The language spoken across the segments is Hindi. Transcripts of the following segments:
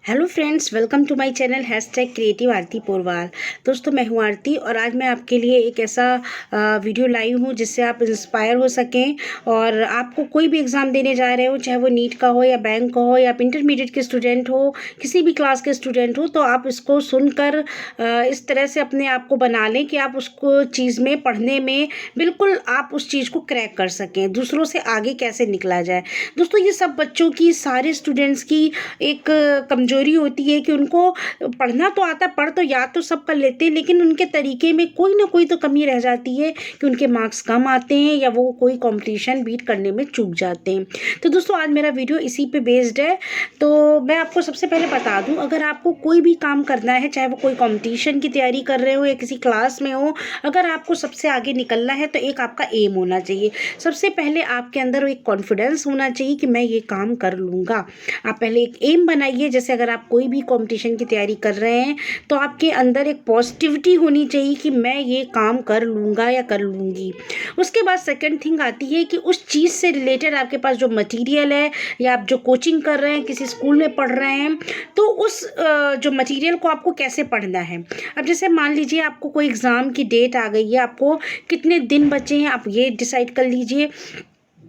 Hello friends, welcome to my channel #creative Aarti Porwal. दोस्तों, मैं हूं आरती और आज मैं आपके लिए एक ऐसा वीडियो लाई हूं जिससे आप इंस्पायर हो सकें। और आपको कोई भी एग्ज़ाम देने जा रहे हो, चाहे वो नीट का हो या बैंक का हो या आप इंटरमीडिएट के स्टूडेंट हो, किसी भी क्लास के स्टूडेंट हो, तो आप इसको सुनकर इस तरह से अपने आप को बना लें कि आप उसको चीज़ में पढ़ने में बिल्कुल आप उस चीज़ को क्रैक कर सकें, दूसरों से आगे कैसे निकला जाए। दोस्तों, ये सब बच्चों की, सारे स्टूडेंट्स की एक कमजोरी होती है कि उनको पढ़ना तो आता है, पढ़ तो याद तो सब कर लेते हैं, लेकिन उनके तरीके में कोई ना कोई तो कमी रह जाती है कि उनके मार्क्स कम आते हैं या वो कोई कंपटीशन बीट करने में चूक जाते हैं। तो दोस्तों, आज मेरा वीडियो इसी पे बेस्ड है। तो मैं आपको सबसे पहले बता दूं, अगर आपको कोई भी काम करना है, चाहे वो कोई कंपटीशन की तैयारी कर रहे हो या किसी क्लास में हो, अगर आपको सबसे आगे निकलना है तो एक आपका एम होना चाहिए। सबसे पहले आपके अंदर एक कॉन्फिडेंस होना चाहिए कि मैं ये काम कर लूँगा। आप पहले एक एम बनाइए। जैसे अगर आप कोई भी कंपटीशन की तैयारी कर रहे हैं तो आपके अंदर एक पॉजिटिविटी होनी चाहिए कि मैं ये काम कर लूँगा या कर लूँगी। उसके बाद सेकंड थिंग आती है कि उस चीज़ से रिलेटेड आपके पास जो मटेरियल है या आप जो कोचिंग कर रहे हैं, किसी स्कूल में पढ़ रहे हैं, तो उस जो मटेरियल को आपको कैसे पढ़ना है। अब जैसे मान लीजिए आपको कोई एग्ज़ाम की डेट आ गई है, आपको कितने दिन बचे हैं आप ये डिसाइड कर लीजिए।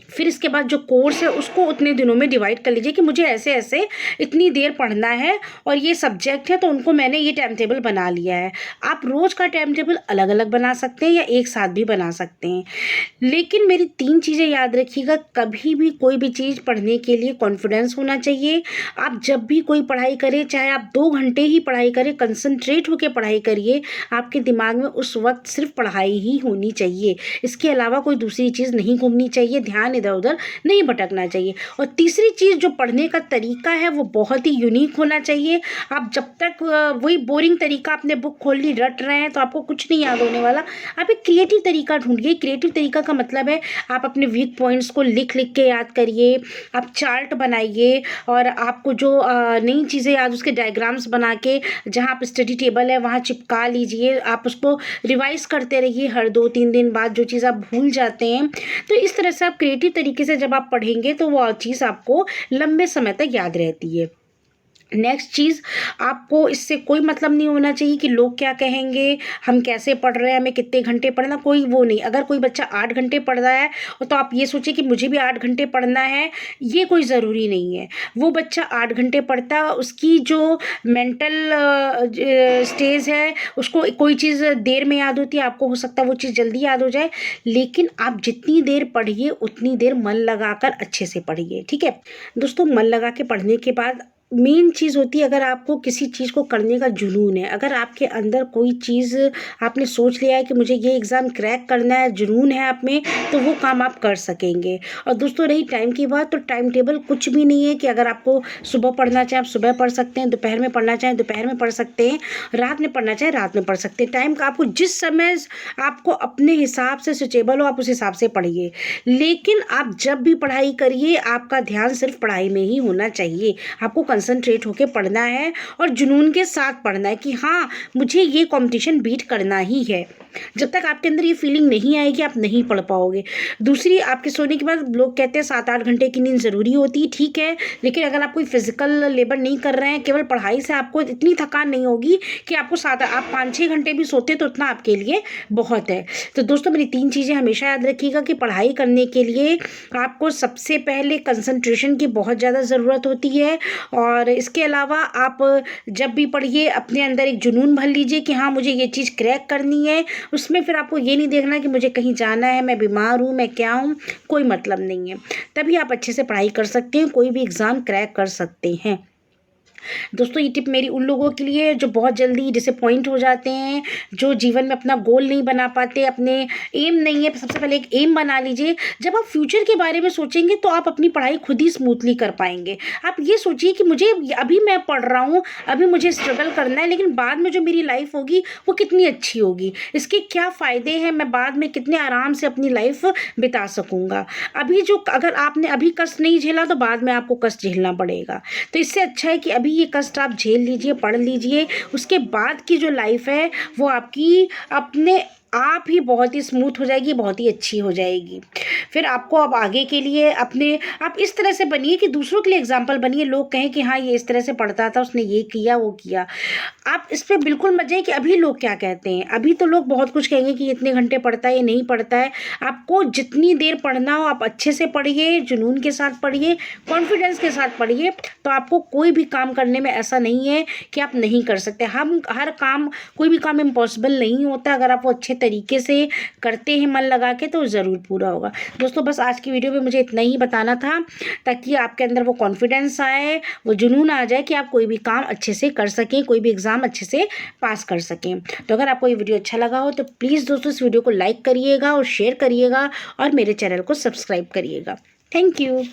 फिर इसके बाद जो कोर्स है उसको उतने दिनों में डिवाइड कर लीजिए कि मुझे ऐसे ऐसे इतनी देर पढ़ना है और ये सब्जेक्ट है तो उनको मैंने ये टाइम टेबल बना लिया है। आप रोज़ का टाइम टेबल अलग अलग बना सकते हैं या एक साथ भी बना सकते हैं, लेकिन मेरी 3 चीज़ें याद रखिएगा। कभी भी कोई भी चीज़ पढ़ने के लिए कॉन्फिडेंस होना चाहिए। आप जब भी कोई पढ़ाई करें, चाहे आप 2 घंटे ही पढ़ाई करें, कंसंट्रेट होकर पढ़ाई करिए। आपके दिमाग में उस वक्त सिर्फ पढ़ाई ही होनी चाहिए, इसके अलावा कोई दूसरी चीज़ नहीं घूमनी चाहिए, ध्यान इधर उधर नहीं भटकना चाहिए। और तीसरी चीज़, जो पढ़ने का तरीका है वो बहुत ही यूनिक होना चाहिए। आप जब तक वही बोरिंग तरीका, आपने बुक खोल ली, रट रहे हैं, तो आपको कुछ नहीं याद होने वाला। आप एक क्रिएटिव तरीका ढूंढिए। क्रिएटिव तरीका का मतलब है आप अपने वीक पॉइंट्स को लिख लिख के याद करिए, आप चार्ट बनाइए और आपको जो नई चीज़ें याद, उसके डायग्राम्स बना के जहाँ आप स्टडी टेबल है वहाँ चिपका लीजिए। आप उसको रिवाइज करते रहिए हर 2-3 दिन बाद, जो चीज़ आप भूल जाते हैं। तो इस तरह से आप क्रिएटिव तरीके से जब आप पढ़ेंगे तो वो चीज़ आपको लंबे समय तक याद रहती है। नेक्स्ट चीज़, आपको इससे कोई मतलब नहीं होना चाहिए कि लोग क्या कहेंगे, हम कैसे पढ़ रहे हैं, हमें कितने घंटे पढ़ना, कोई वो नहीं। अगर कोई बच्चा 8 घंटे पढ़ रहा है तो आप ये सोचिए कि मुझे भी 8 घंटे पढ़ना है, ये कोई ज़रूरी नहीं है। वो बच्चा 8 घंटे पढ़ता है, उसकी जो मेंटल स्टेज है, उसको कोई चीज़ देर में याद होती है, आपको हो सकता है वो चीज़ जल्दी याद हो जाए। लेकिन आप जितनी देर पढ़िए उतनी देर मन लगाकर अच्छे से पढ़िए, ठीक है। दोस्तों, मन लगा के पढ़ने के बाद मेन चीज़ होती है, अगर आपको किसी चीज़ को करने का जुनून है, अगर आपके अंदर कोई चीज़ आपने सोच लिया है कि मुझे ये एग्ज़ाम क्रैक करना है, जुनून है आप में, तो वो काम आप कर सकेंगे। और दोस्तों, रही टाइम की बात, तो टाइम टेबल कुछ भी नहीं है कि अगर आपको सुबह पढ़ना चाहें आप सुबह पढ़ सकते हैं, दोपहर में पढ़ना चाहें दोपहर में पढ़ सकते हैं, रात में पढ़ना चाहें रात में पढ़ सकते हैं। टाइम का आपको जिस समय आपको अपने हिसाब से सुटेबल हो, आप उस हिसाब से पढ़िए। लेकिन आप जब भी पढ़ाई करिए, आपका ध्यान सिर्फ पढ़ाई में ही होना चाहिए। आपको कंसंट्रेट होकर पढ़ना है और जुनून के साथ पढ़ना है कि हाँ, मुझे ये कंपटीशन बीट करना ही है। जब तक आपके अंदर ये फीलिंग नहीं आएगी, आप नहीं पढ़ पाओगे। दूसरी, आपके सोने के बाद लोग कहते हैं 7-8 घंटे की नींद ज़रूरी होती है, ठीक है, लेकिन अगर आप कोई फिजिकल लेबर नहीं कर रहे हैं, केवल पढ़ाई से आपको इतनी थकान नहीं होगी कि आपको आप 5-6 घंटे भी सोते तो उतना आपके लिए बहुत है। तो दोस्तों, मेरी 3 चीज़ें हमेशा याद रखिएगा कि पढ़ाई करने के लिए आपको सबसे पहले कंसंट्रेशन की बहुत ज़्यादा ज़रूरत होती है। और इसके अलावा आप जब भी पढ़िए, अपने अंदर एक जुनून भर लीजिए कि हाँ, मुझे ये चीज़ क्रैक करनी है। उसमें फिर आपको ये नहीं देखना कि मुझे कहीं जाना है, मैं बीमार हूँ, मैं क्या हूँ, कोई मतलब नहीं है। तभी आप अच्छे से पढ़ाई कर सकते हैं, कोई भी एग्ज़ाम क्रैक कर सकते हैं। दोस्तों, ये टिप मेरी उन लोगों के लिए जो बहुत जल्दी डिसअपॉइंट हो जाते हैं, जो जीवन में अपना गोल नहीं बना पाते, अपने एम नहीं है। सबसे पहले एक एम बना लीजिए। जब आप फ्यूचर के बारे में सोचेंगे तो आप अपनी पढ़ाई खुद ही स्मूथली कर पाएंगे। आप ये सोचिए कि मुझे अभी मैं पढ़ रहा हूँ, अभी मुझे स्ट्रगल करना है, लेकिन बाद में जो मेरी लाइफ होगी वो कितनी अच्छी होगी, इसके क्या फ़ायदे हैं, मैं बाद में कितने आराम से अपनी लाइफ बिता सकूँगा। अभी जो, अगर आपने अभी कष्ट नहीं झेला तो बाद में आपको कष्ट झेलना पड़ेगा। तो इससे अच्छा है कि अभी ये कष्ट आप झेल लीजिए, पढ़ लीजिए, उसके बाद की जो लाइफ है वो आपकी अपने आप ही बहुत ही स्मूथ हो जाएगी, बहुत ही अच्छी हो जाएगी। फिर आपको अब आगे के लिए अपने आप इस तरह से बनिए कि दूसरों के लिए एग्जाम्पल बनिए, लोग कहें कि हाँ ये इस तरह से पढ़ता था, उसने ये किया वो किया। आप इस पे बिल्कुल मत जाइए कि अभी लोग क्या कहते हैं। अभी तो लोग बहुत कुछ कहेंगे कि इतने घंटे पढ़ता है, ये नहीं पढ़ता है। आपको जितनी देर पढ़ना हो आप अच्छे से पढ़िए, जुनून के साथ पढ़िए, कॉन्फिडेंस के साथ पढ़िए। तो आपको कोई भी काम करने में ऐसा नहीं है कि आप नहीं कर सकते। हम हर काम, कोई भी काम इम्पॉसिबल नहीं होता। अगर आप वो अच्छे तरीके से करते हैं मन लगा के तो ज़रूर पूरा होगा। दोस्तों बस आज की वीडियो में मुझे इतना ही बताना था, ताकि आपके अंदर वो कॉन्फिडेंस आए, वो जुनून आ जाए कि आप कोई भी काम अच्छे से कर सकें, कोई भी एग्ज़ाम अच्छे से पास कर सकें। तो अगर आपको ये वीडियो अच्छा लगा हो तो प्लीज़ दोस्तों इस वीडियो को लाइक करिएगा और शेयर करिएगा और मेरे चैनल को सब्सक्राइब करिएगा। Thank you.